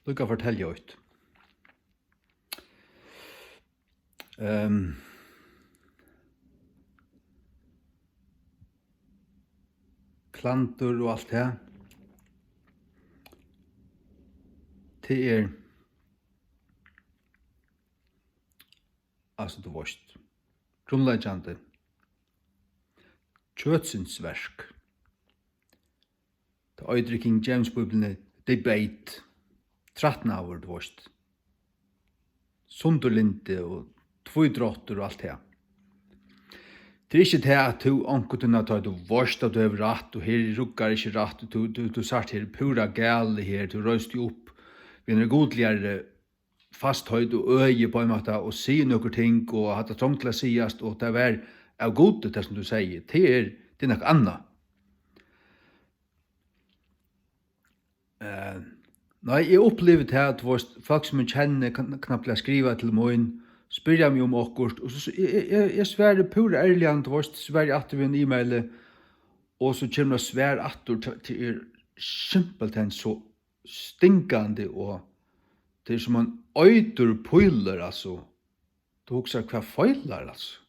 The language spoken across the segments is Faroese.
Lukka fortelja ut. Klantur og alt det. Det altså du vorst, grunnleggjande, kjøtsins verk. Det øyder King James Bibelene, debate, 13 år du vorst, sunderlinde og tvoidrotter og alt det. Det ikke det at du ankertunna tar du vorst at du har rett, og her rukkar ikke rett, du sagt her pura gale her, du røyst jo opp, vi er godligere fasthøyd og øye på en måte, og sier noen ting, og hatt det trångt til å sies, og det er av gode, det som du sier, det er noe annet. Nei, jeg opplever det at folk som jeg kjenner knapt vil skrive til meg, spør jeg meg om akkurat, og så jeg sverre pura ærlig an, sverre atter ved en e-mail, og så kommer jeg sverre atter til simpelthen så stinkande, og det som man øyder pøyler, altså. Du husker hva feilar, altså.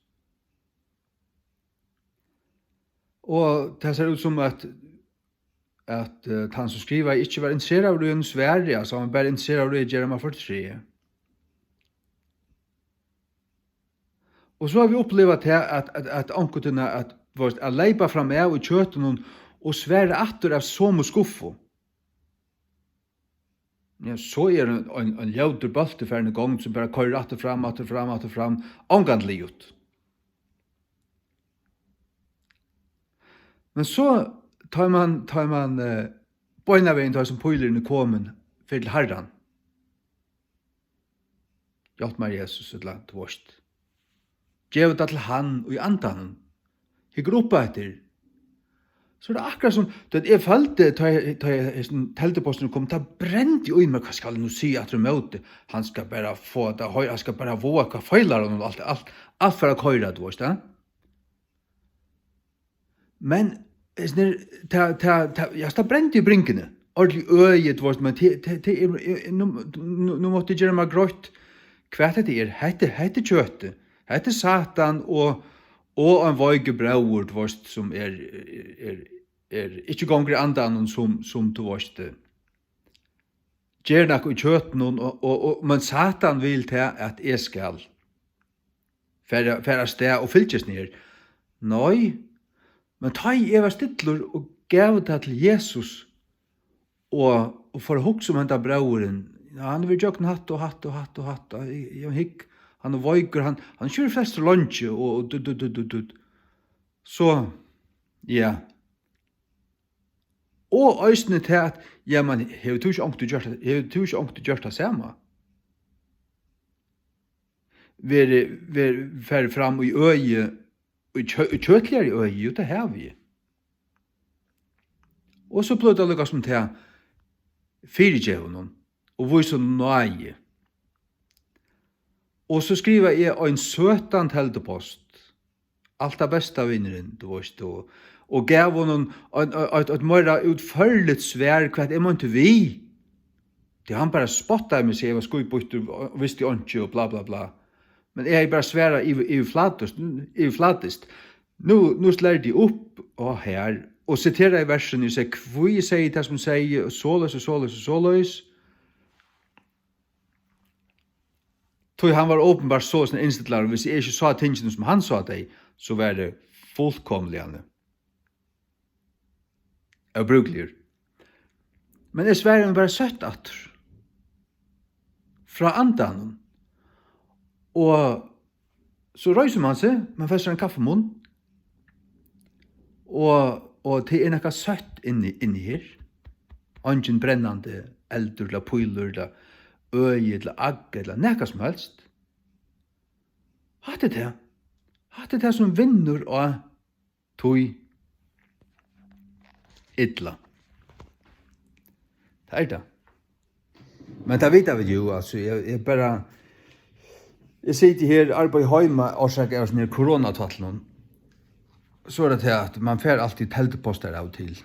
Og det ser ut som at han som skriver ikke var interessert av det en sverre, altså han bare interessert av det i Jeremiah 43. Og så har vi opplevd at ankertene at leipa fram av i kjøtten og sverre atter av som og skuffo. Ja, så en ljauter baltefærende gång som bare kører atter fram, angandlig ut. Men så tar man bøynaveien tar som pøylerne komen for til Herren. Hjelp meg Jesus et land vårt. Gjev det til han og i andan. Hygger opp etter. Så det akkurat som, da jeg følte, da telteposten kom, da brente jo inn med hva skal jeg nå si at du møter. Han skal bare få det, han skal bare våge hva feiler han og alt for å køyre det, vet du. Men, jeg skal brente i brinkene, ordentlig øyet, men nå måtte jeg gjøre meg grått. Hva er det? Hette kjøttet, hette Satan og en vøyge brauer, som ikke gonger andan som du varst. Gjør nok i kjøtten, men Satan vil til at jeg skal fære sted og fylkes ned. Nei, men ta i var stidler og gav det til Jesus og for å huske om han da brauren. Han vil jøkken hatt. Han vøyger, han kjører flest lunsje og Så, ja. Og øysene til at, ja, men har du ikke ångt gjort det samme? Fær fram i øye, i kjøtligere øye, jo, det har vi. Og så ble det lukket som til firegjøvnen, og vise nøye. Og så skriver jeg en søtan teltepost, alt det beste av vinneren, du vet, og gav honom et mer utførligt svær, hva jeg måtte vi. Det han bare spottet meg, sier jeg var skuibutter, og visste jeg ikke, og bla bla bla. Men jeg bare sværa i flatest. Nå slår de opp, og her, og siterer i versen, og sier, hvor jeg sier det som sier, såløs. Han var åpenbart så sånn innstittlar, hvis jeg ikke sa tingene som han sa deg, så var det fullkomligane. Og brukelig. Men jeg sverre han bare søtt atter. Fra andan. Og så røyser man seg, man fesser en kaffemunn, og det er noe søtt inni her. Ingen brennande eldur, eller pøyler, eller øye, eller agge, eller nekka som helst. Hatt er det? Hatt er det som vinner av tøy idla. Det er det. Men det vet jeg jo, altså, jeg sitter her, arbeid hjemme, årsak av sånne koronatattelen, så er det til at man får alltid telteposter av til.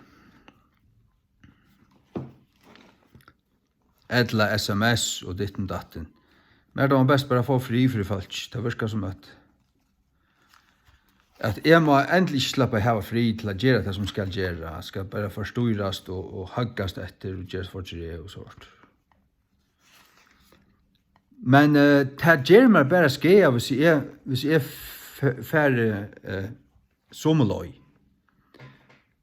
Edla SMS og ditten datten. Men da man best bare få fri folk. Det virker som at jeg må endelig slappe hava fri til å gjøre det som skal gjøre. Jeg skal bare forstyrrast og huggast etter og gjøre fortsatt og sånt. Men det gjør meg bare skje hvis jeg færre sommerløy.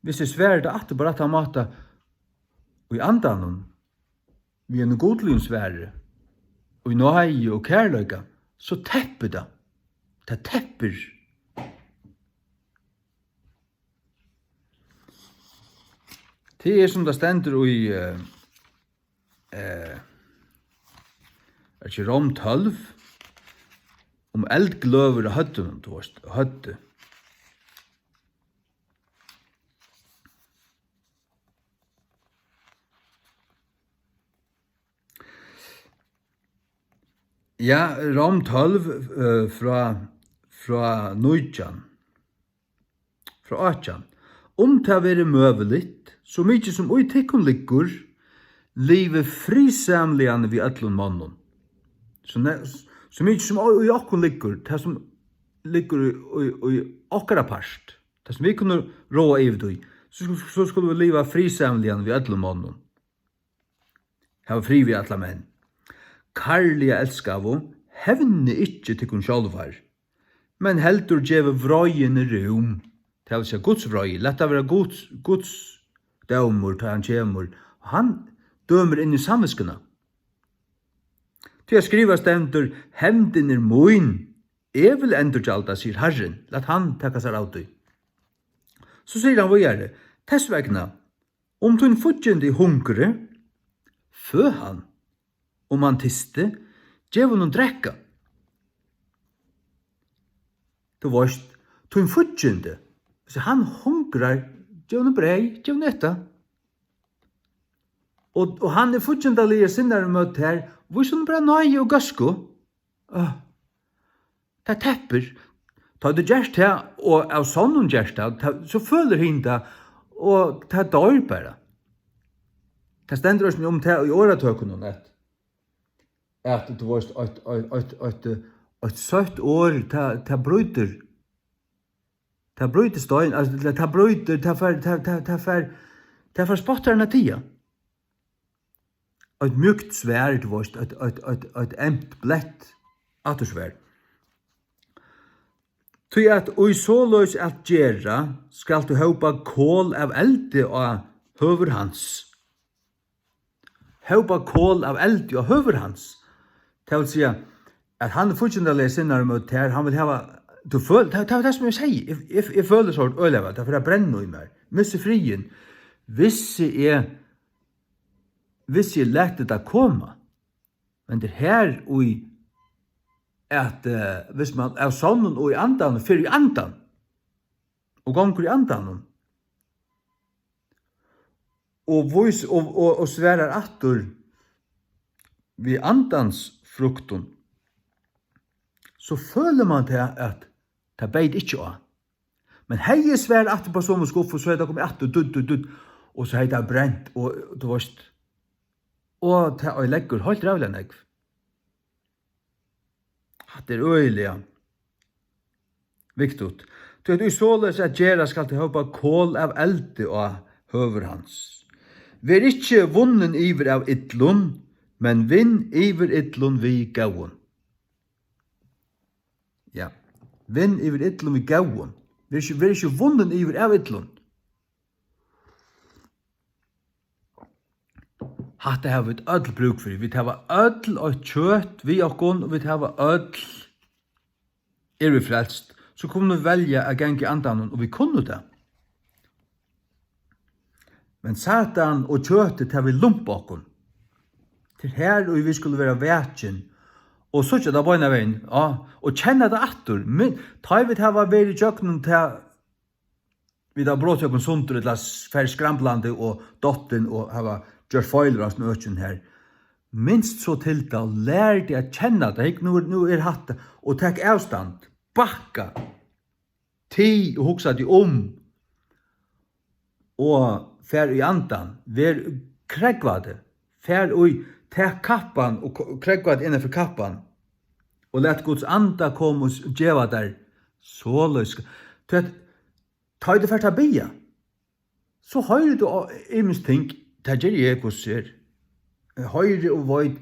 Hvis jeg sverger det at det bare tar måte og i andan vi en godlynsvære og i nøye og kærløyga, så tepper det. Det tepper. Det som det stender i ikke Rom 12 om eldgløver og høtten, høtte. Ja, Rom 12 fra 19, fra 18. Om det være møveligt, så mykje som ui tikkun liggur, live frisamlian vi ætlun mannen. Så mykje som ui okkun liggur, det som liggur ui okkara parst, det som vi kunne råa i, så skulle vi liva frisamlian vi ætlun mannen. Hava fri vi ætla menn. Karliga elskavo, hevne ikkje tikkun sjálvar, men heldur djeve vrøyene rum, det vil si Guds vrøy, letta vera Guds dømur, ta han kjemur, han dømer inn i samviskuna. Til jeg skriva stendur, hemden moin, jeg vil endur gjalda, sier Herren, lat han takka seg av døy. Så sier han videre, tess vegna, om tun futjende hungre, fø han, om han tiste, djev hon drekka. Du varst, tun futjende, så han hungrar, djev hon brei, djev hon etta. Og han futjendalige sinnare møtt her, hvor sånn bra nøy og gasko. Det tepper. Ta du gjerst her, og av sånn hun gjerst her, så føler hin det, og det dør bare. Det stender oss om det i åretøkken at det var et søtt år, det bryter. Det bryter støyen, det bryter, det spottar na tida. Et mjukt svær, det var et emt blett attersvær. Tui at oi såløys at gjerra, skal du håpa kål av elde og høver hans. Håpa kål av elde og høver hans. Det vil si at han fortjendalige sinnar mot her, han vil hava, du føler, det er det som jeg sier, jeg føler sånn øylevet, det er for jeg brenner i meg, misse frien, hvis jeg lette det komme, men det her og at hvis man er sånn og i andan, for i andan, og ganger i andan, og sværer atter vi andans frukten, så føler man til at det beid ikke av. Men hei er svær atter på sånn skuff, og så er det kommet atter, dutt, og så er det brent, og du varst, og det er legger helt rævlig enn jeg. Det er øyelig, ja. Viktig. Du er således at gjerra skal til håpa kål av elde og høver hans. Vi er ikke vunnen iver av ytlun, men vinn iver ytlun vi gauun. Ja, vinn iver ytlun vi gauun. Vi er ikke vunnen iver av ytlun. Hatta har vi et ødel bruk for. Vi har ødel og kjøtt, vi okkon, og vi har ødel vi frelst. Så kunne vi velge å genge andan, og vi kunne det. Men Satan og kjøttet har vi lump okkon. Til her og vi skulle være vetjen, og så ikke det var en av veien, og kjenne det atter. Men ta vi til å være i kjøkkenen til vi da brått okkon sunter, et færre skramblande og dotten, og hava gjør feiler av snøkken her. Minst så til da lærte jeg å kjenne det, ikke nå er hatt det, og takk avstand, bakka, tid og hoksa de og fær i andan, vær kregvade, fær og ta kappan og kreggat innanfor kappan, og let Guds anda kom og djeva der såløs. Ta det først av bia, så høyre du imens ting, ta gjer jeg hos ser. Høyre og void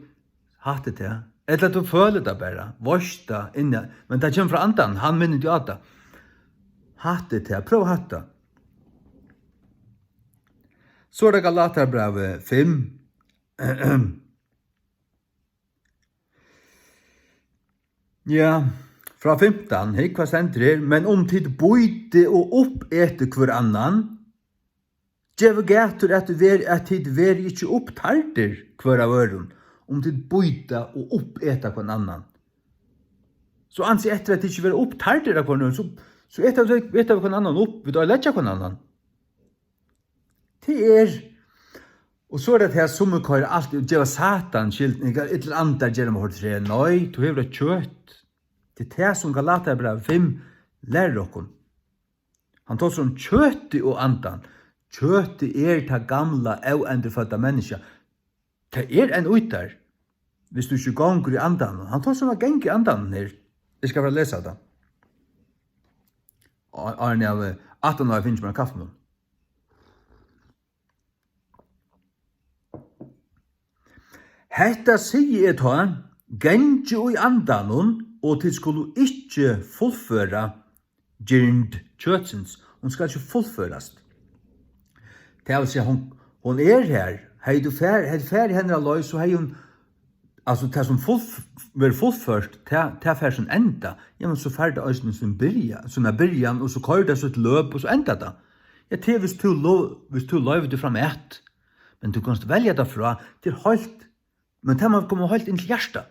hatt det til. Eller at du føler det bare, vorsta inne, men det kommer fra andan, han minner du at det. Hatt det til, prøv hatt det. Så det Galaterbrevet 5. Ja, fra 15, hikk hva sender her, men om tid bøyde og oppete hver annan, djeve gater at tid veri ikke opptarter hver av øren, om tid bøyde og oppete hver annan. Så anser etter at det ikke veri opptarter av hver annan, så etter hver annan opp, vil du ha lett hver annan. Det og så det her som kører alltid, djeva satan skilden, et eller annet gjør de hårdt tre, nei, du har det kjøtt. Det det som Galaterbrevet 5 lærer dere. Han tar som kjøttet og andan. Kjøttet det gamla og endrefødda menneska. Det en utar, hvis du ikke ganger i andan. Han tar som en gang i andan her. Jeg skal bare lese det. Arne av 18 år finnes med kaffen. Hetta sier jeg ta, genge i andanon, og til skulle ikke fullføre gynd kjøtsens. Hun skal ikke fullføres. Det vil si, hun her. Hei du færdig henne av løy, så hei hun, altså det som blir fullført, det færdig som enda, ja, men så færdig også som byrjan, og så kører det så et løp, og så enda det. Ja, det hvis du løyver det fram ett, men du kan velge det fra til høyt, men det må komme høyt inn til hjertet.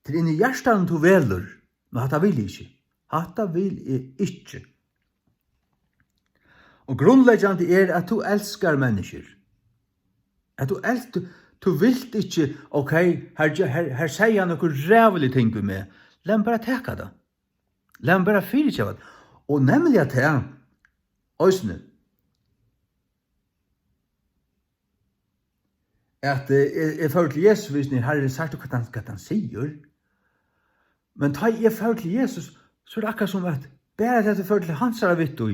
Til inn i hjertet du veler, men hatta vil ikke. Hatta vil jeg ikke. Og grunnleggende at du elskar mennesker. At du elskar, du vil ikke, ok, her sier han noen rævlige ting med meg. La ham bare teka det. La ham bare fyrirkjeva det. Og nemlig at det øysene, at jeg føler til Jesus hvis ni har sagt hva han sier. Men da jeg føler til Jesus, så det akkurat som at bare at jeg føler til hans er vitt og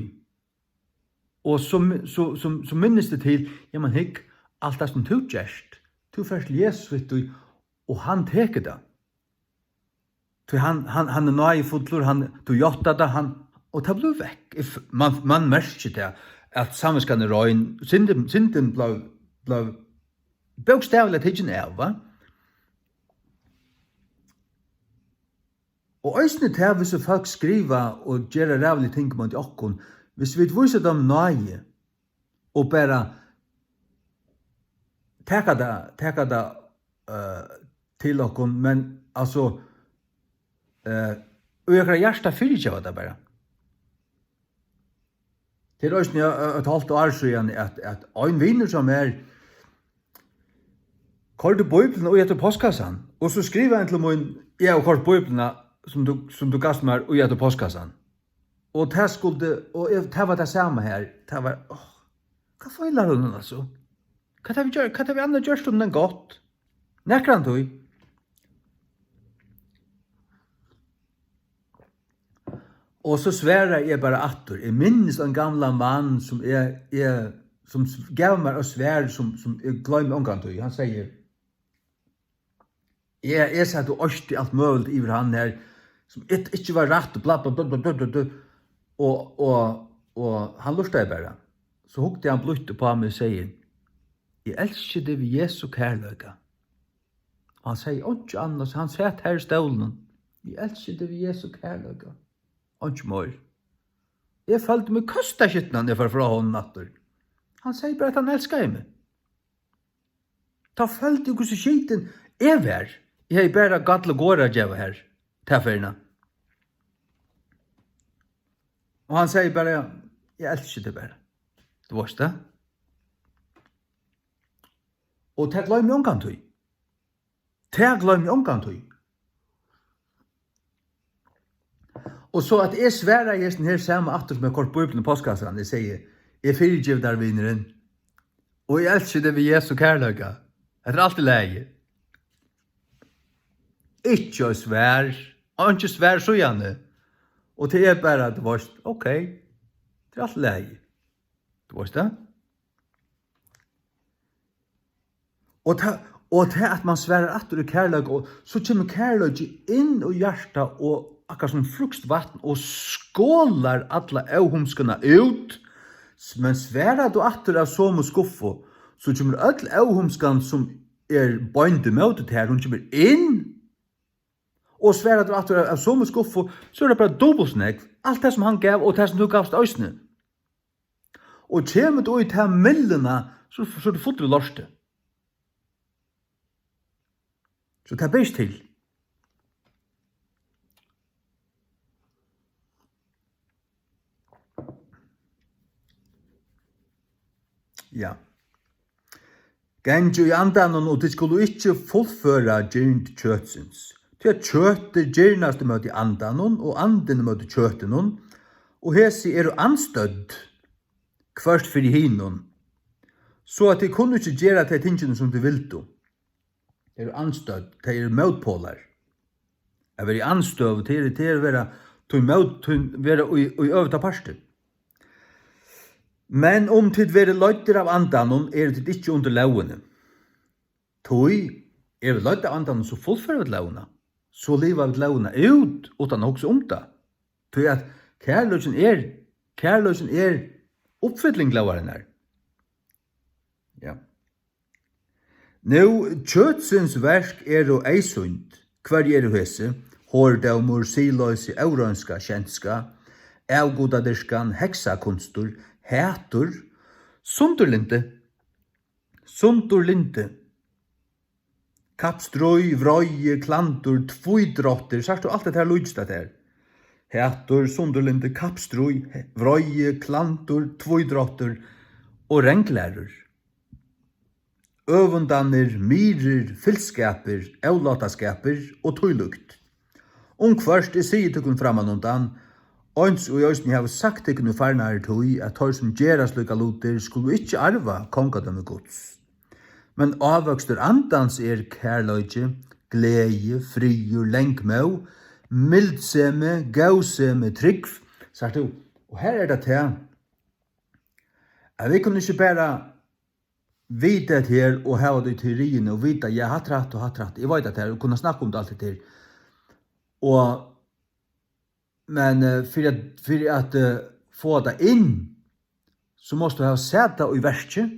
og så minnes det til, ja, man hikk alt det som du gjerst. Du føler til Jesus vitt og han teker det. Han nøye fotler, du gjotta det, og det blir vekk. Man merker det, at samvetskan røyn, synden ble bokstavlig tidsen av, va? Og øysene til hvis folk skriver og gjør rævlige ting mot okkon, hvis vi viser dem nøye og bare teka det til okkon, men altså og jeg kan hjertet fyrirkjeva det bare. Til øysene et halvt år siden at en vinner som kort Bibelen og etter postkassan, og så skriver han til meg, jeg har kort Bibelen som du gast meg og etter postkassan. Og det var det samme her. Det var, hva feilar hun altså? Hva har vi andre gjort om den godt? Nekker han tog? Og så sværer jeg bare atter. Jeg minnes en gamla mann som som gav meg å svære som jeg glemmer omgang tog. Han sier, jeg sa at du orste alt mulig i han her, som ikke var rett, bla bla bla bla bla bla, og han lurte jeg bare. Så hukte han blutte på meg og sier, jeg elsker det ved Jesu kærløyga. Og han sier, ikke annars, han satt her i stålen, jeg elsker det ved Jesu kærløyga. Ikke mer. Jeg følte meg kastet skittene jeg fra hånden natter. Han sier bare at han elsker meg. Da følte jeg hvordan skitten var. Jeg har bare gatt og gårde djeva her, tilfellene. Og han sier bare, jeg elsker det bare. Det var det. Og det gløy meg omgang tog. Det gløy meg omgang tog. Og så at jeg sværer gjesten her samme atter som jeg kort Bibelen og postkassan, jeg sier, jeg fyrirgjev der vinneren, Og jeg elsker det ved Jesu kærløyga. Det alltid leie. Ikke svær, og ikke svær så gjerne. Og det bare at du vet, ok, det alltid leie. Du vet det? Og til at man sværer atter i kærløyga, og så kommer kærløyga inn i hjertet, og akkurat som frukstvatten, og skålar alla auhumskana ut, men sværer du atter av som skuffo, så kommer all auhumskan som bøyndu mot det her, hun kommer inn, og sværer du atter av som skuffo, så det bare dobbelsnegg, alt det som han gav, og det som du gavst øysene. Og kommer du ut til millena, så du fotler lorste. Så det best til. Ja. Genju i andanon, og det skulle ikke fullføre gjernd kjøtsins. Det kjøttet gjernast møte andanon, og anden møte kjøtenon, og hesi anstødd kvart fyrir hinon, så at de kunne ikke gjøre til tingene som de vil do. Det anstødd, det møtpålar. Jeg vil anstøv, det være i øvta parster. Men om tid være løyder av andanon, det ikke under lovene. Tøy, vi løyder av andanon, så fullfører vi lovene. Så lever vi lovene ut, utan også om det. Tøy at kærløysen oppfylling lovaren her. Ja. Nå, kjøtsins verk og eisund, hver hese, hårdavmur, siløysi, aurønska, kjentska, avgodaderskan, heksakunstur, hætur, sundurlinde, kapstrøy, vrøye, klantur, tvoidrotter, sagt du alt det her lydstad her. Hætur, sundurlinde, kapstrøy, vrøye, klantur, tvoidrotter og renklærer. Øvundanir, myrer, fyllskaper, avlataskaper og tøylukt. Først sier tykkun framan undan, Øns og Øysten har sagt tykkun i farnare tøy at tøy som gjeras lykka luter skulle ikkje arva kongadømme gods. Men avvøkstur andans kærløyge, glede, friur, lengmau, mildseme, gauseme, trygg, sagt du. Og her det til at vi kunne ikke bare vite det her og hava det i teorien og vite jeg har tratt og har tratt. Jeg vet det her og kunne snakke om det alt det her. Men for at få det inn, så måste du ha sett det i verset.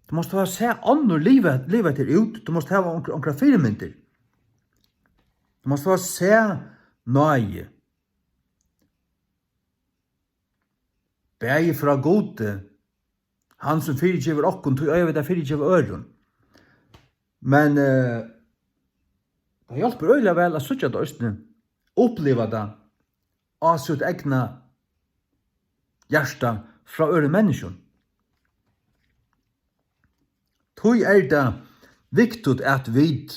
Du måste ha sett andre livet til ut. Du måste ha omkring firmynter. Du måste ha sett nøye. Bæg fra gode. Han som fyrirgjever okkon, tog øyve det fyrirgjever øren. Men det hjelper øyla vel at suttja det østene oppleva det av sitt egna hjärsta fra øren menneskjon. Tog det viktig at vi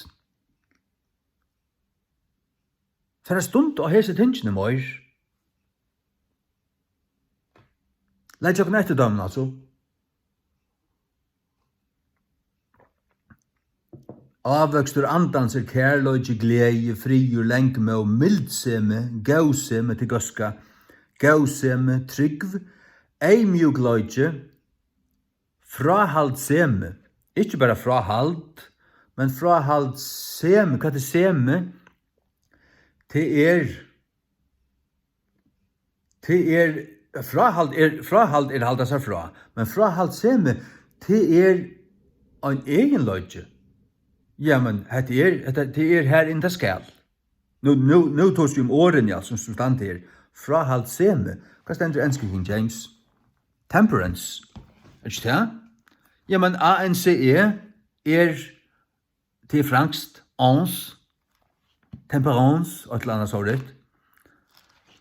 for en stund å hese tingene møyr. Leit jokken etter dømen, altså. Avvøkstur andans kærløyge, glede, friur, lengme og mildseme, gauseme til gøska, gauseme, tryggv, eimjugløyge, frahaldseme, ikke bare frahald, men frahaldseme, hva det seme? Det frahald halda seg fra, men frahaldseme, det en egen løyge. Ja, men det her in det skal. Nå tås vi om åren, ja, som stand her. Frahaldseme. Hva stender enske King James? Temperance. Ikke det? Ja, men ANCE til franskt ans, temperance, og et eller annet så rett.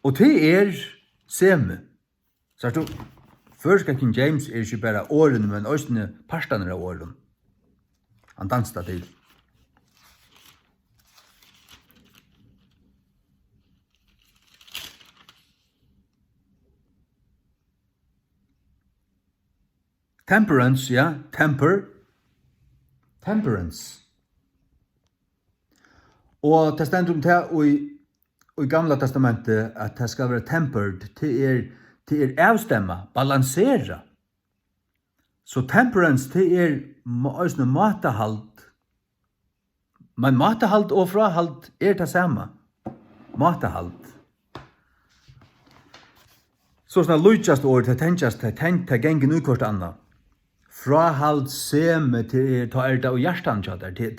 Og det seme. Så du, først King James ikke bare årene, men også parstene av årene. Han danset til. Temperance, ja, temperance. Og det stendur det i Gamla testamentet at det skal være tempered til avstemma, balansera. Så temperance til også matehald. Men matehald og frahald det samme. Matehald. Så sånn lujtjast ord, det gengen ukort anna. Frahald seme til ta det og hjertan tjater. Det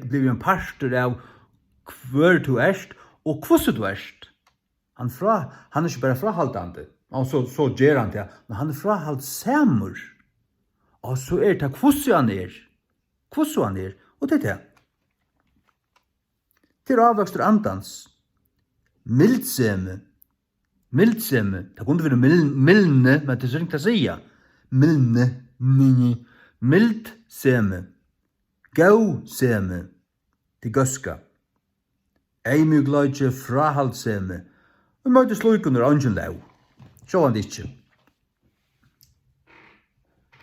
blir en parster av hver du erst og hvordan du erst. Han ikke bare frahaldande, og så gjør han det, men han frahald samur. Og så det hvordan han og det det. Til avvokster andans. Mildseme, det kunne være milne, men det er ikke å si. Milne, mildseme, gauseme, til gøska. Eimuglautje frahaldseme, og møte sluk under angen lau. Så han det ikke.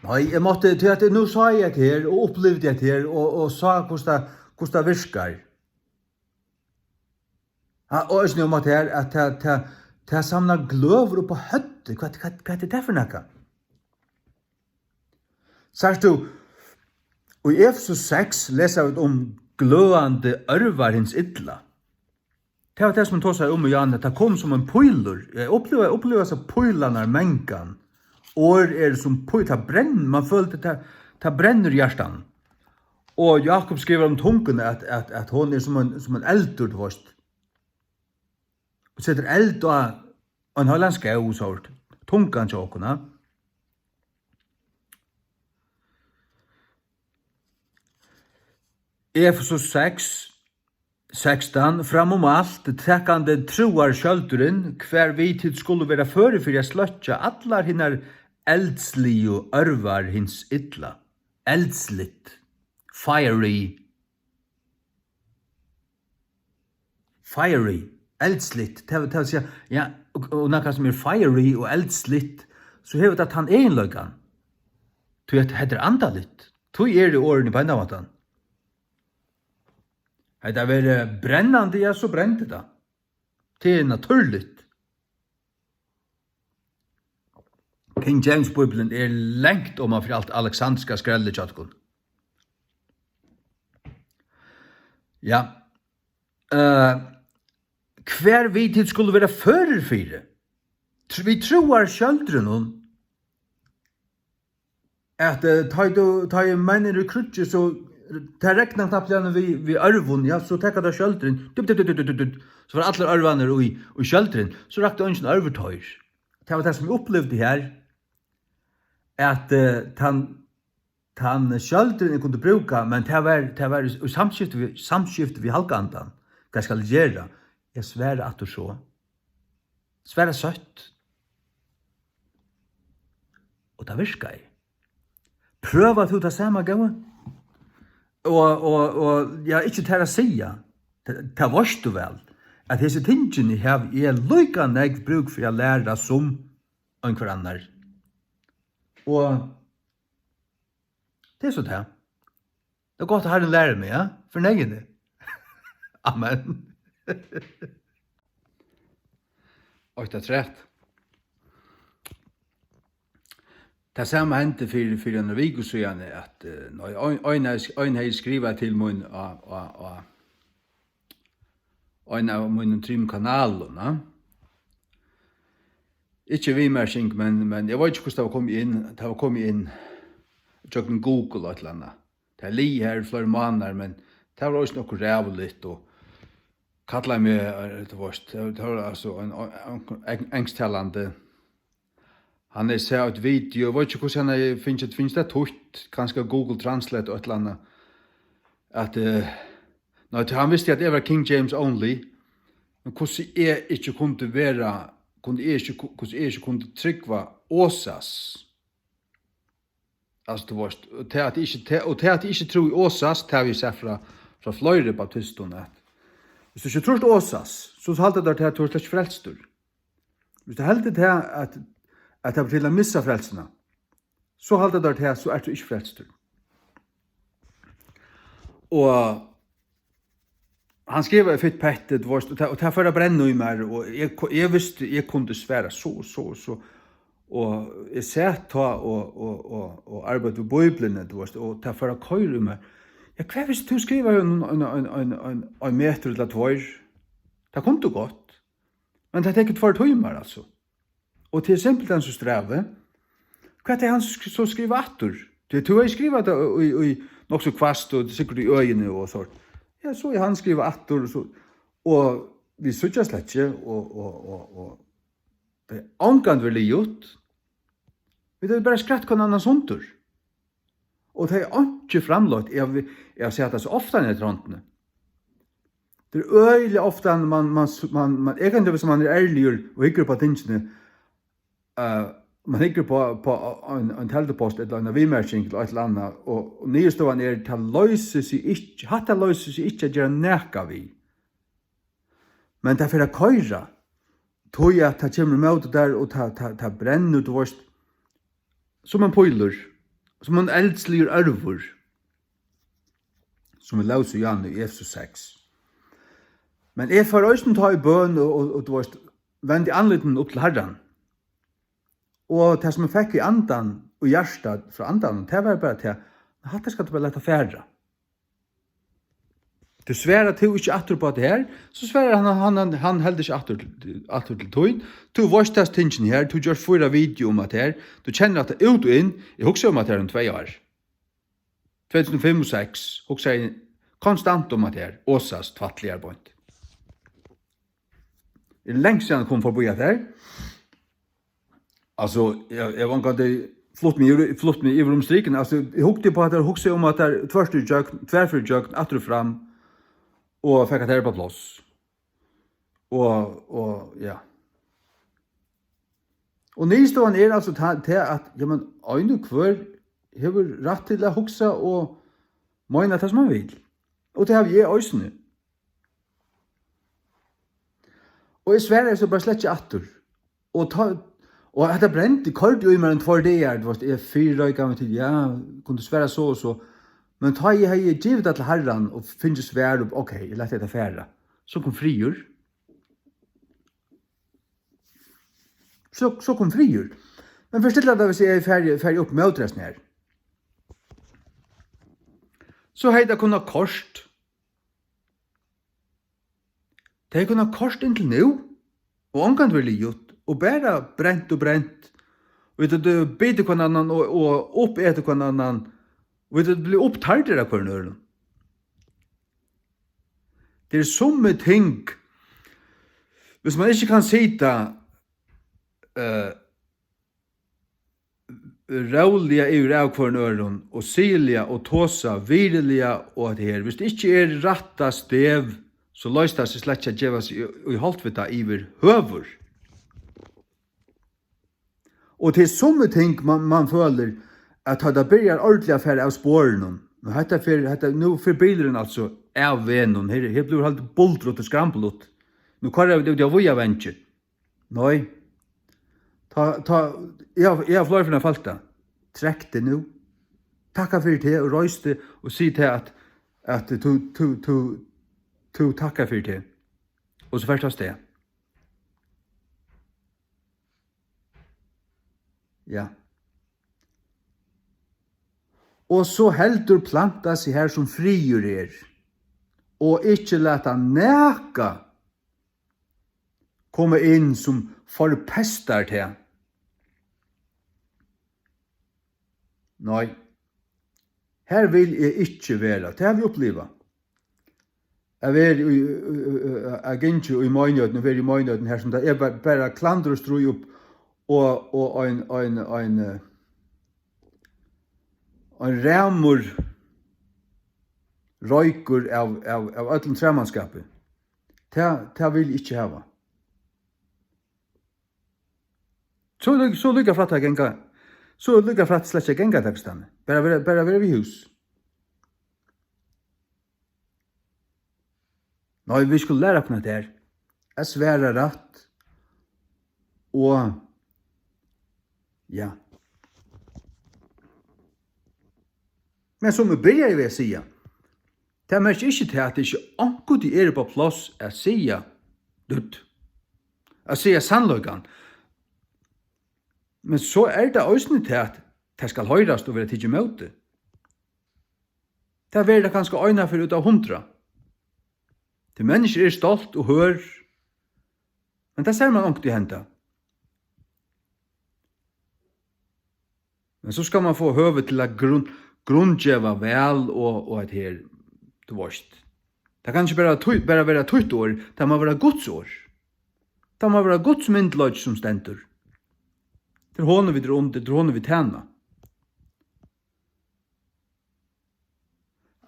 Nei, jeg måtte til at nå sa jeg det her, og opplevde det her, og sa hvordan det virkar. Og jeg snøy om at det her, at det samla gløver på høtte. Hva det for noe? Sørst du, og i Efesus 6 leser vi om gløande ørvar hins ytla. Det var det som tog seg om i Jan, at det kom som en pøyler. Jeg opplever seg pøylarna mengan. År som pøyler, det brenner, man følte det brenner hjertan. Og Jakob skriver om tungen at hon som en eldur, du vet. Og setter eld og en hollandsk sort. Tungan til åkona. Efesus 6, 16, framom alt, trekkande troar skjølduren, hver vi tid skulle være føre for jeg sløtja allar hinnar eldslige ørvar hins ytla. Eldslitt. Fiery. Eldslitt. Det vil si, ja, og noe som fiery og eldslitt, så hever det at han egenløygan. Du heter andalitt. Du det årene på enda måten. Det var brennande, ja, så brente det. Det naturligt. King James-bibelen lengt om for alt alexandriska skrelle tjatkon. Ja. Hver vi tid skulle være fører fire. Vi troar kjöldren hon at ta i mennir i krutje så det reknar knappt vi arvun, ja, så tekka det kjöldren, så var alle arvaner i kjöldren, så rakte ønsken arvetøyr. Det var det som vi opplevde her, at tan kjöldren jeg kunne bruka, men det var i samskifte vi halkandan. Hva skal jeg gjøre? Jeg svære at du så. Svære søtt. Og det virker jeg. Prøv at du tar samme gav. Og ja, ikke til å si, det varst du vel, at disse tingene har lykka nek bruk for å lære som en hverandre. Og det så det. Det godt å ha en lærer med, ja? For negende. Amen. Og det trett. Det samme hendte for en vik så gjerne at en har skrivet til min en av mine trimkanalene. Ikke vimersing, men jeg vet ikke hvordan det var kommet inn. Det var kommet inn tjokken Google og et eller annet. Det er li her flere måneder, men det var også noe rævligt og kallet meg, det var altså en engsttalende. Han sett et video, jeg vet ikke hvordan han finnes det tøtt, kanskje Google Translate og et eller annet, at han visste at jeg var King James only, men hvordan jeg ikke kunne være, hvordan jeg ikke kunne tryggva Åsas. Altså, det var, og til at jeg ikke tror i Åsas, det har vi sett fra flere baptistene, at hvis du ikke tror til Åsas, så halte det til at du er ikke frelstur. Hvis du halte til at det var til å missa frelsene, så halda der til, så du ikke frelstur. Og han skriver i fitt pettet, og det er for å brenne i meg, og jeg visste jeg kunne svære så, og jeg sett ta og arbeide på Bibelen, og det er for å køyre i meg. Ja, hva hvis du skriver en meter eller tvær? Det kom du godt. Men det er ikke for timer, altså. Og til eksempel den som strever, hva er det han så skriver atter? Du har skrivet det i nok så kvast, og sikkert i øyene og sånt. Ja, så han skriver atter, og vi sutja slett ikke, og det er angant veldig gjort. Vi har bare skratt hva annan såntur. Og det er ikke framlagt, jeg ser det så ofte i trantene. Det er øyelig ofte, egentlig hvis man er ærlig og hikker på tingene, man hikker på en teltepost eller en vimerking eller et eller annet, og nyestående er til løses ikke, hatt det løses ikke å gjøre nækka vi. Men det er for å køyre, tog jeg at det kommer med der, og det brenner ut vårt, som en pøyler, som en eldslig ørvor, som vi løser igjen i Efesus 6. Men jeg får også ta i bøn, og du vet, vend i anledningen opp til Herren. Og det som jeg fikk i andan og hjertet fra andan, det var bare til, at det skal du bare lette færre. Du sværer til ikke atter på det her, så sværer han heldig ikke atter til tøyen. Du varstast tingen her, du gjør 4 video om det her, du kjenner at det er ut og inn, jeg husker om det her om 2 år. 2005 og 2006, husker jeg konstant om det her, Åsas tvattlige arbeid. Det er lengst siden jeg kom forbi det her. Altså, jeg var ikke flott meg i striken. Altså, jeg hukte på at jeg husker om at det er tverrfyrtjøkken, atter fram, og fikk at det på plass. Og ja. Og nystående er altså til at, ja, men, øyne hver har rett til å huske og mene det som man vil. Og det har vi øyne. Og i Sverige så bare slett ikke atter. Og at det brent, det kalt jo i meg en 2 dager, det var 4 ganger til, ja, kunne svære så og så. Men da jeg har givet det til Herren og finnes svære opp, ok, jeg lette det færre. Så kom frigjør. Så kom frigjør. Men først til at hvis jeg er ferdig opp med utresten her. Så har jeg kunnet kost. Det har kunnet kost inntil nå, og omkant vil jeg gjort. Og bare brent. Og det biter hver annan og oppeter hver annan. Og det blir opptarter av hver nøren. Det er somme ting. Hvis man ikke kan sitte rævlige i av hver nøren, og silja og tåsa, virlige og det her. Hvis det ikke er retta stev, så løs det seg slett ikke å gjøre seg i halvvita iver høver. Og til somme ting man føler at det begynner ordentlig affære av spåren. Nå for bilen altså av venen. Her blir det helt bultrot og skrampelot. Nå kan jeg det av vensje. Nei. Jeg har flere for den falta. Trekk det nå. Takka for det og røys det og si til at du takkar for det. Og så først det. Ja. Og så heldur planta seg her som frigjør er, og ikke leta næka komme inn som forpestar til. Nei, her vil jeg ikke være, det har vi oppleva. Jeg gikk i møgnøten, og i møgnøten her, som det er bare klandre og strøy opp, og en ræmur røykur av öllum træmannskapet. Det vil jeg ikke hava. Så lykka flatt jeg genga. Så lykka flatt slett jeg genga tekstene. Bare være vi hus. Nå, vi skulle lære opp noe der. Jeg svære rett. Og ja. Men som vi börjar ved å si, det er mest ikke til at det ikke anker de er på plass å si dutt. Å si sannløygan. Men så er det også til at det skal høyrast og være tidlig mot det. Det er det kanskje øyne for ut av 100. Det mennesker er stolt og hør, men det ser man ångt i henda. Men så skal man få høve til å grundgjeva vel og et her, du varst. Det kan ikke bare være tøyt år, det må være Guds år. Det må være Guds myndløg som stendur. Det er hånda vi drar om, det er hånda vi tjener.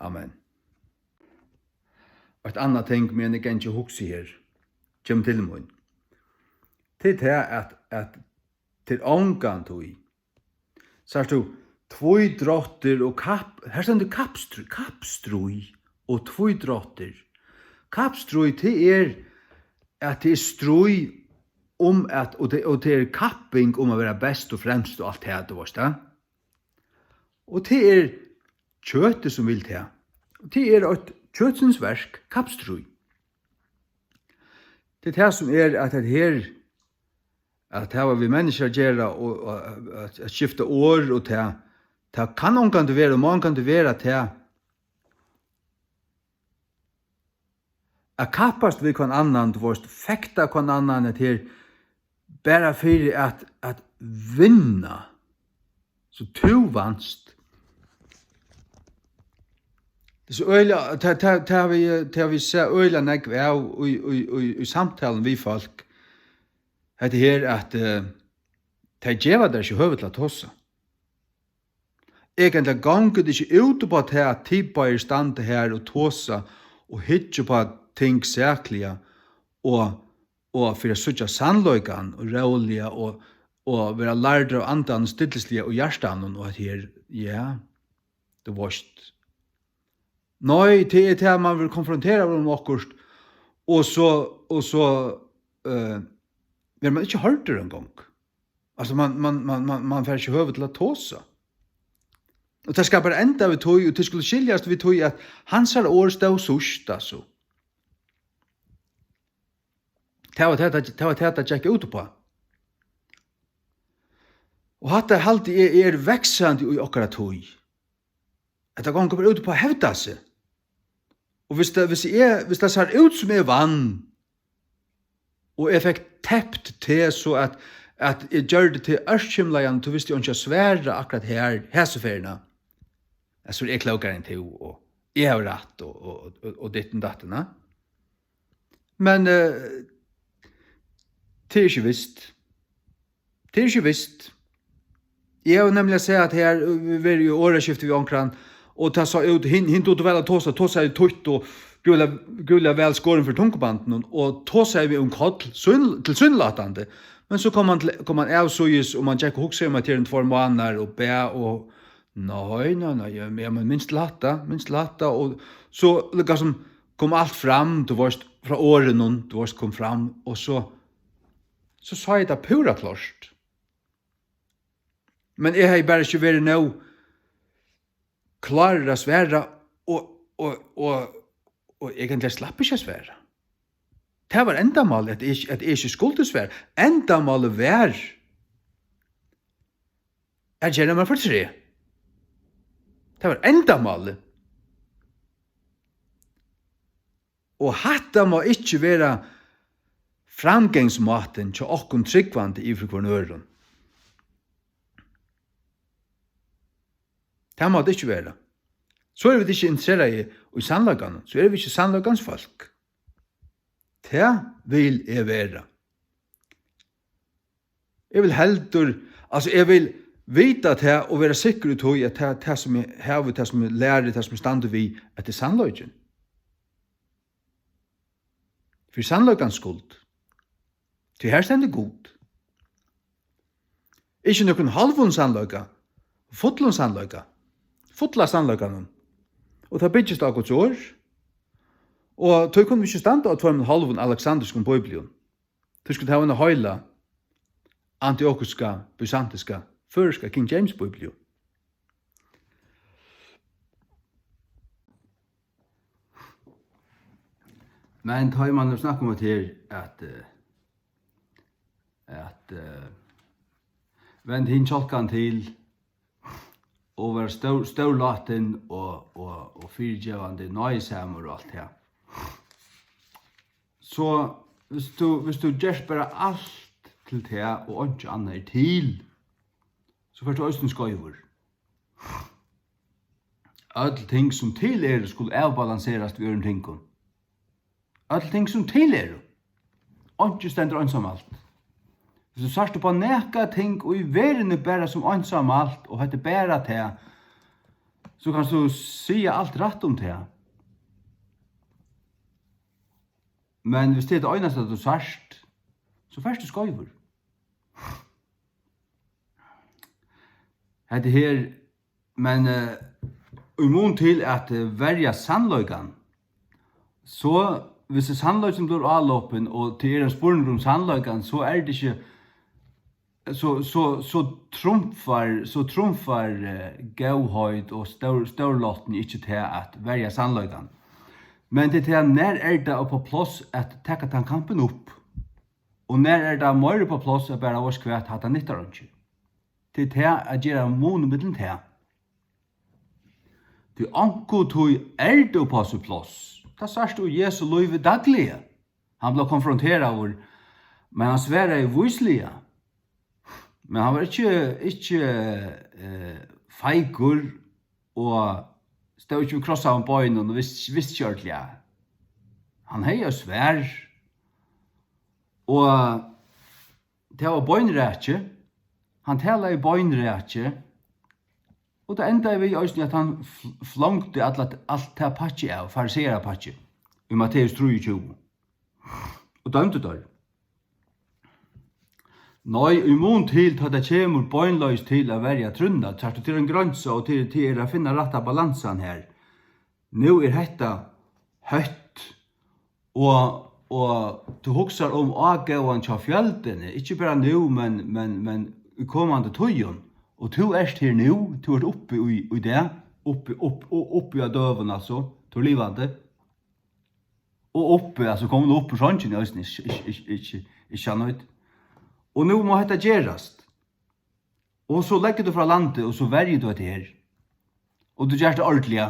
Amen. Et annet ting, men jeg kan ikke huske her, kjem til mun. Det er at til ångan tog, så er det tvoi drotter og her stender kappstrui og tvoi drotter. Kappstrui, det er at det er strui om at, og det er kapping om å være best og fremst og alt det, du varst det. Og det er kjøttet som vil det. Og det er et kjøtsens verk, kappstrui. Det er det som er at det her, at her var vi mennesker gjøre og at skifte år og til det kan noen kan det være, og man kan det være til at kappast vi kan annan, du varst fekta kan annan til bare for at vinna, så to vanst. Så øyla, ta vi se øyla nekv av i samtalen vi folk, det her at ta djeva der ikke høvet til å tossa. Egentlig ganger det ikke ut på at tippa er stand her og tossa og hitje på ting sækliga og for å søtja sannløygan og rævliga og være lærd av andan stillesliga og hjertan og at her, ja, det varst. Nei, det er til man vil konfrontere med akkurat, og så vil man ikke hørt det en gang. Altså, man får ikke høve til å tåse. Og det skal bare enda vi tog, og det skulle skiljast vi tog at hans er år stod sørst, altså. Det var det jeg gikk ut på. Og hatt det alltid er veksande i okkara tog. At det ganger bare ut på å hevda seg. Og hvis det ser ut som jeg vann, og jeg fikk tept til så at jeg gjør det til ørskimleien, så visste jeg ikke svære akkurat heseferina. Så er jeg klokere enn til, og jeg har rett, og ditten datten. Men det er ikke visst. Det er ikke visst. Jeg har nemlig sett at her, vi er jo åreskiftet vi omkring, og ta sa ut hint ut vel at tåsa er tutt og grulla vel skåren for tungkobanden og tåsa er vi koll til sunnlatande. Men så kom man avsøyes og man tjekker hokse om at det er en 2 måneder og be og nei, men minst lata og så liksom kom alt fram, du varst fra åren du varst kom fram og så sa jeg det pura klart. Men jeg har bare ikke vært nå klarer å svære, og egentlig slapp ikke svære. Det var endamålet at jeg ikke skulle svære. Endamålet var at gjerne meg for 3. Det var endamålet. Og hatta må ikke være framgangsmaten til okkon tryggvande i for øren. Det må det ikke være. Så er vi ikke interesseret i sannlagene. Så er vi ikke sannlagans folk. Det vil jeg være. Jeg vil heldur, altså jeg vil vite det og være sikker ut at det som jeg har, det som jeg lærer, det som jeg stander vi, at det er sannlagen. For sannlagans skuld. Det her stender god. Ikke noen halvun sannlaga, fotlun sannlaga. Fotla sannløkene. Og det bygges av Guds år. Og det kunne vi ikke stande av 2,5 alexandriske bøyblion. Det skulle ha en høyla antiokiska, byzantiska, føriska King James bøyblion. Men tar man snakker om det her at vend hin kjolkan til og være størlaten og fyrtjevande nøysamur og alt det. Så hvis du gjør bare alt til det og ikke annet til, så får du også skøyver. Alle ting som til skulle avbalanserast ved en ting. Alle ting som til ikke stender ensamalt. Hvis du sarster på neka ting og i verden bare som ensamalt og heter bare til, så kan du si alt rett om det. Men hvis det eneste at du sarst, så først du skøyver. Hette her, men i mån til at verja sannløygan, så hvis det sannløygan blir avloppen, og til en spørning om sannløygan, så det ikke, så trumfar gauhøyd og størlotten ikke til at verja sannløygan. Men det til når det på plass at tekka den kampen opp, og når det mer på plass at bare vårs kvært hatt han nyttar ikke. Det til at gjøre mån middelen til. Det anko tog det på sin plass. Det sørst jo Jesu løyve daglige. Han ble konfronteret over, men han sverre i vuslige. Men han var ikke feigur og stod ikke ved krossa av bøynen og visst kjørtlig. Han hei og svær. Og det var bøynrætje. Han talar i bøynrætje. Og det enda vi også at han flångte alt det patje av, farisera patje, i Matteus 23. Og dømte der. Nei, i mån til at det kommer bøynløys til å være trunna, tatt du til en grønse og til å finne rette balansen her. Nå hetta høtt, og du husker om avgåen til fjeldene, ikke bare nå, men i kommande tøyen. Og du her nå, du oppe i det, oppe av døven altså, du livande. Og oppe, altså kommer du opp på sånn, ikke annet. Og nå må dette gjerast. Og så legger du fra landet, og så verger du etter her. Og du gjør det ordentlig.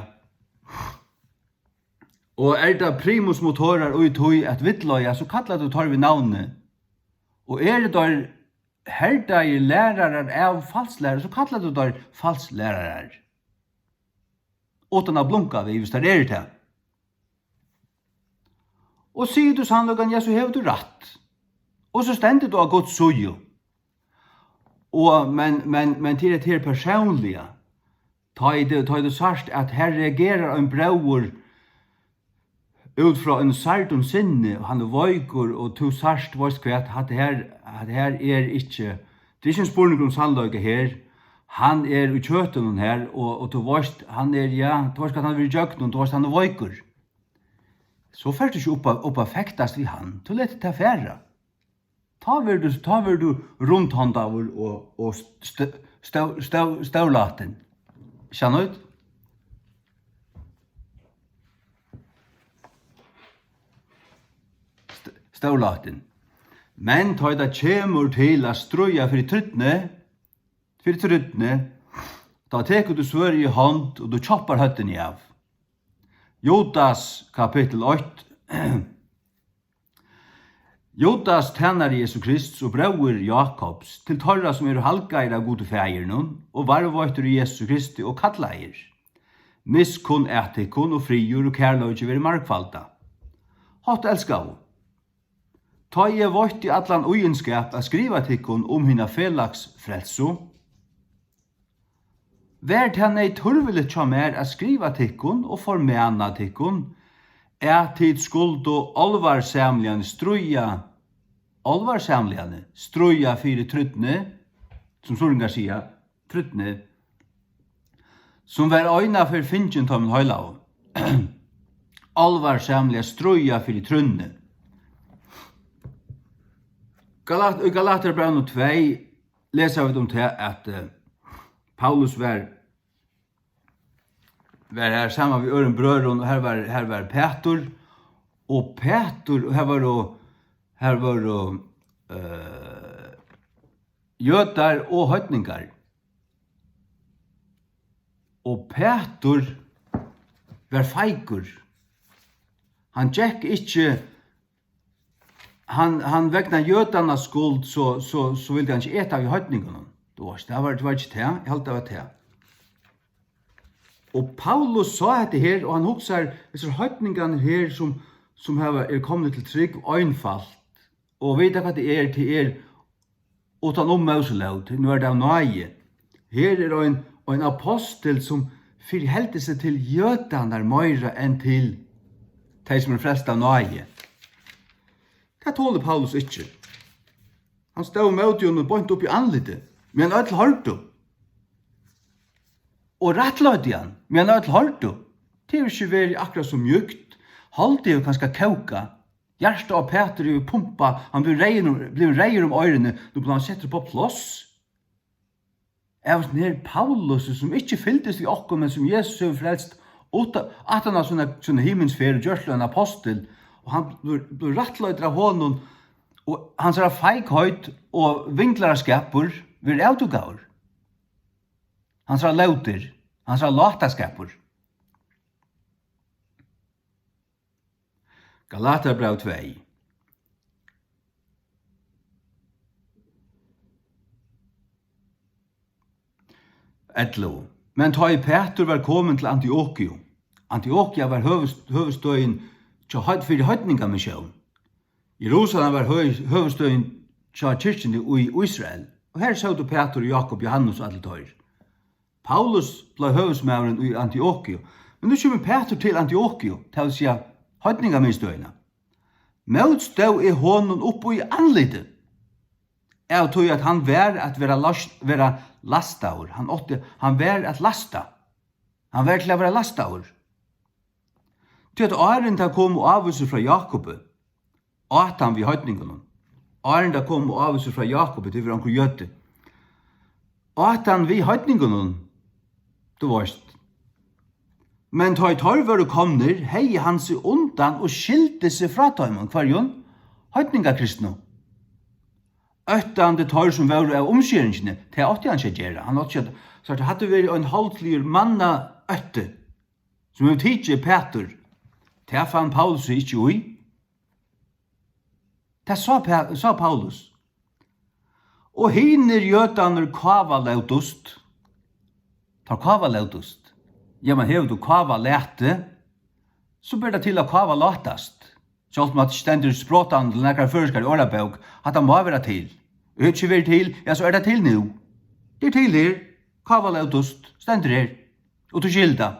Og det primus motorer og tog et vittløya, så kallar du tar vi navnet. Og det der herdager lærere av falslærere, så kallar du der falslærere. Åten av blunka vi, hvis det det. Og sier du sannløkken, ja, så hever du rett. Og så stender du av godt sujo. Men til det her personlige, ta i det sørst at her reagerer en brauer ut fra en sardon sinne, og han vøyker, og to sørst vårt kvett, at her ikke, det ikke en spørning om sannløyke her, han i kjøtten her, og to vårt, han ja, to vårt at han vil jøkken, to vårt han vøyker. Så først du ikke opp av fektast vi han, to lett til færre. Ta vil du rundt håndaver og støvlaten. Kjenner ut? Støvlaten. Men ta det kjemur til å strøya for truttene, da teker du svør i hånd, og du choppar høtten i av. Judas kapittel 8. Judas tænar Jesu Kristus og brauer Jakobs til torra som halgair av gode fægirnun og varvøyter i Jesu Kristi og kallair. Miskun etikun og friur og kærløyge veri markvalda. Hatt elskav. Ta I vøyt I allan ugenskap a skriva tikkun hina felags frelso. Vær tenne I turvelet tja mer a skriva tikkun og formena tikkun, tid skuld og alvarsamlian struja fyrir truttne, som Soringar sier, truttne, som var øyna for finnjen tom høylav. Alvarsamlian struja fyrir truttne. Galater brann 2 leser vi om til at Paulus var her sammen med øren brøren, og her var Peter, og Petur, her var jøtar og høytningar. Og Petur var feikur. Han gikk ikke, han vegna jøtarnas skuld, så ville han ikke eta av høytningarna. Det var ikke det, jeg held det var det. Og Paulus sa dette her, og han hugsar disse høytningarna her som kommet til trygg og einfalt. Og vet hva det er utan Moselaut, nå det av nøye. Her en apostel som forheldte seg til jødanar møyre enn til de som flest av nøye. Det tåler Paulus ikke. Han stod med jo og bønt opp i anlitet, men han hørte. Og rettløyde han, men han hørte. Det er ikke vært akkurat som mjukt. Holdt det jo kanskje kauka. Hjertet av Peter er jo pumpa, han blir reier om øyrene, nå blir han setter på plass. Jeg var nere Paulus som ikke fylltes i okkom, men som Jesus har frelst, at han har sånne himmelsfer, gjørsel en apostel, og han blir rettløyder av honom, og han ser feikhøyt og vinklar skapur vir autogaur. Han ser lauter, han ser lataskapur. Galaterbrev 2. Etlo. Men ta i Petur var kommet til Antiochia. Antiochia var høvestøyen fyrir høytningamisjon. Jerusalem var høvestøyen til kyrkjen i Israel. Og her så du Petur, Jakob, Johannes og alle tøyr. Paulus ble høvesmæveren i Antiochia. Men nu kommer Petur til Antiochia, til å si høytningamisstøyene. Motstå er honom oppe i anlitet. Jeg tror at han var at være lastaur. Han var at lasta. Han var til å være lastaur. Til at åren da kom og avviser fra Jakob, at han vid høytningene. Åren da kom og avviser fra Jakob til for anker jøte. At han vid høytningene, du varst. Men ta i torver og kommer, hei han seg undan og skilte seg fra tøymen. Hvarjon? Høytningakristne. Øttande tar som var av omskjøringene, det åtte han ikke gjøre. Han åtte ikke, så det hadde vært en halvtlig manna øtte, som han tidsi Petur. Det fann Paulus ikke ui. Det sa Paulus. Og hinner jøtaner kava lautust. Ta kava lautust. Ja, men hever du kava lete, så blir det til å kava latast. Sjalt med at stendur språtan til nekkar føreskar i årabøk, at han må være til. Og ikke være til, ja, så det til nu. Det til her, kava lautust, stendur her, og til skilda.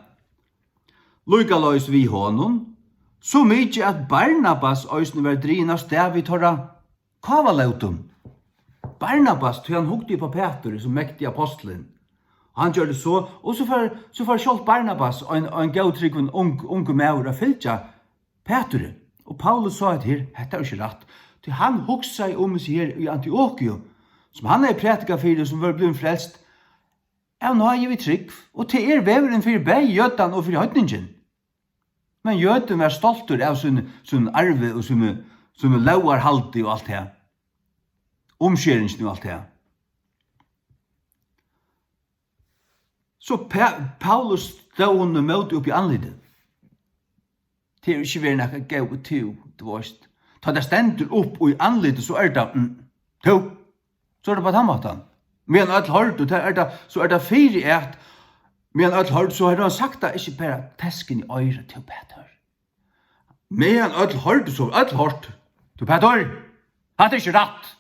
Lukaløys vi honom, så mykje at Barnabas òsne var drina stav i torra kava lautum. Barnabas, til han hukte på Peter som mektig apostelen. Han gjør det så, og så får sjalt Barnabas og en gautrykven unge maur å fylja Peter. Og Paulus sa at her, dette er ikke rett. Til han hugsa om seg her i Antiochia, som han prætika fyrir, som var blivit frelst. Ja, nå er vi trygg, og til veveren fyrir bæg jødan og fyrir høytningen. Men jøden var stoltur av sin arve og sin lauarhaldi og alt det. Omskjeringen og alt det. Så Paulus stod hun møte opp i anlidet. Det er ikke vært noe gau til, du varst. Ta det stendur opp og i anlidet, så det, så det på tammatan. Men alt hørt, så det fire et, men alt hørt, så har han sagt det, ikke bare tesken i øyre til Peter. Men alt hørt, så alt hørt, til Peter, det ikke rett.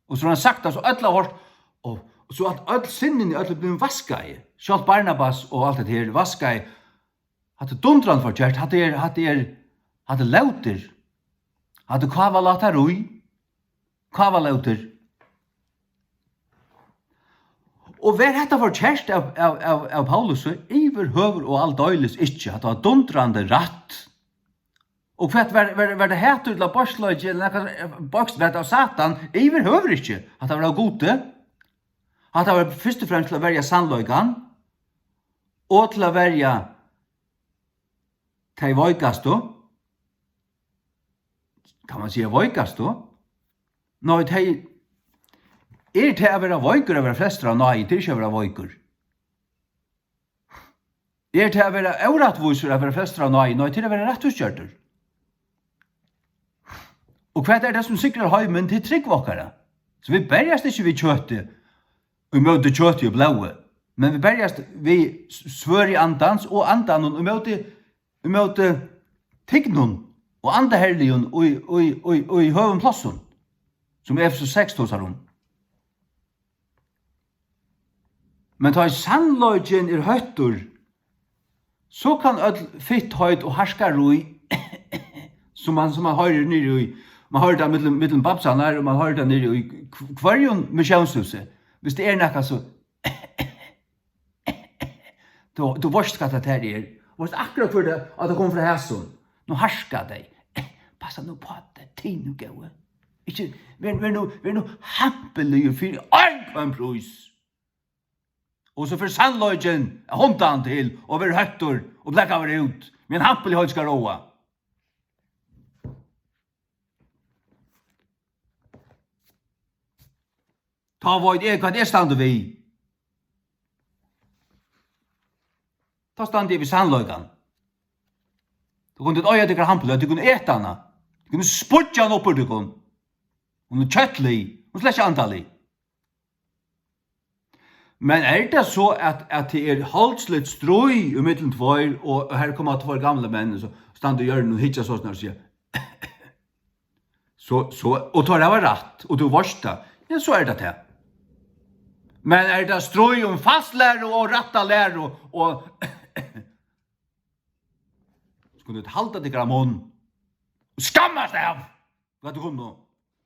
Og så har han sagt det, så alt hørt, og så at alt sinnen i alt blir vasket i. Sjalt Barnabas og alt det her vasket i, hadde dundran fortjert, hadde lauter, hadde kavalata rui, kavalauter. Og hver hetta fortjert av Paulus, iver høver og all døyles ikkje, at det var dundrando ratt. Og hva var det heter til å borsløyge, eller boksvett av Satan, iver høver ikkje, at det var gode, at det var først og fremst til å verja sannløygan, og til å verja tei voikastu, kan man säga vojkast då? Nå, det är det att vara vojkur av flestra? Nej, det är inte att vara vojkur. Är det att vara orättvisor av flestra? Nej, det är att vara rättvisgjörter. Og hva er det som sikrer heimen til tryggvåkere? Så vi bergast ikke vid kjøttet, og møte kjøttet og blåe, men vi bergast vid svør i andans, og andan, og møte tignon, og andaherligen, og i høven plasson, som Efesos 6 tosar om. Men ta i sannløgjen høytter, så kan fitt høyt og harskar roi, som man høyrer nere i. Man hører det mellom babsan her, og man hører det nere i kvarjon misjonshuset. Hvis det nekka så, du vorst hva det her er. Vorst akkurat for det at det kom fra hæsson. Nå harska deg. Passa nå på det, tid nu gau. Ikke, vi nå hampelige for en prøys. Og så for sannløgjen håndan til, og vi høttor, og blekka vi ut. Men hampelig høyt skal råa. Ta vad hva det stand vi. Ta stand vi sannløygan. Du kunne øya til hampelig, du kunne eta hana. Du kunne spurtja han oppur du kunne. Hun er kjøttlig, hun slett ikke antallig. Men det så at det halslitt strøy i middelen tvær, og her kommer tvær gamle menn, så stand du gjør noe hitja så snart og sier, og tar det var rett, og du varsta, ja, så det det. Men det strøy om fastlære og retta lære, og skulle du halda deg av munn, og skammast deg av, hva du kunne nå.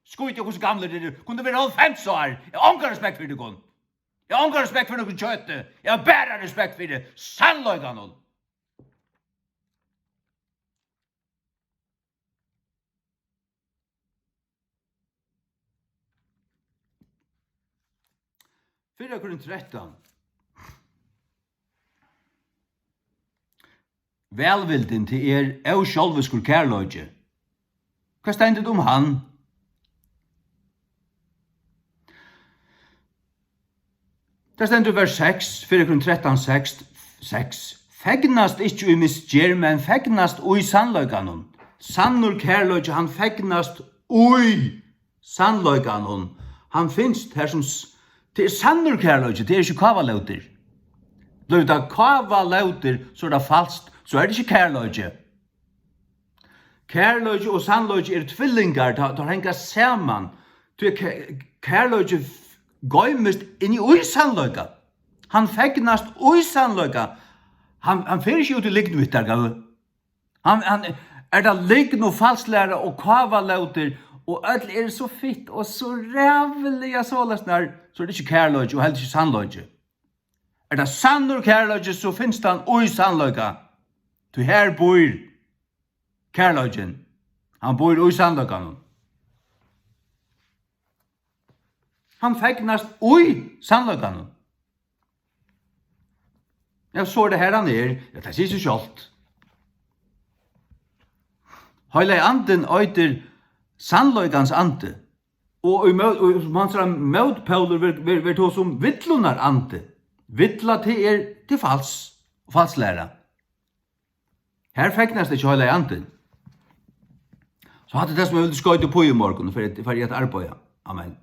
Skoit jeg hos gamle dere, kunne du være 50 år, jeg ångar respekt for det kun. Jeg ångar respekt for noen kjøte, jeg har bæra respekt for det, sannløyga noen. Fyra Korint 13. Velvilden til av sjálveskur kærløyge. Hva stendet om han? Det stendur vers 6, 4 Korint 13, 6. Fegnast ikkje i misgjer, men fegnast ui sannløyganon. Sannur kærløyge, han fegnast ui sannløyganon. Han finst her som... Det sannur kærløyge, det ikke kavalauter. Blir det kavalauter, så det falskt, så det ikke kærløyge. Kærløyge og sannløyge tvillingar, det henger saman. Kærløyge gøymest inn i uisannløyga. Han fegnast uisannløyga. Han fer ikke ut i lignvittar, gav. Han det lign og falsklære og kavalauter, og öll så fitt og så rævliga sålasnar, så det ikke kærløyge og helst ikke sannløyge. Det sannur kærløyge, så finnes han uisannløyga. Du her bor kærløygen. Han bor uisannløyga. Han fegnast ui sannløygan. Jeg så det her han ja, det sier seg sjalt. Heile anden øyder sannløygans ande, og man sier møtpauler vil ta som vittlunar ande. Vittla til falslæra. Her fegnast det ikke heile anden. Så hadde det som jeg ville skøyte på i morgen, for jeg arbeida. Amen.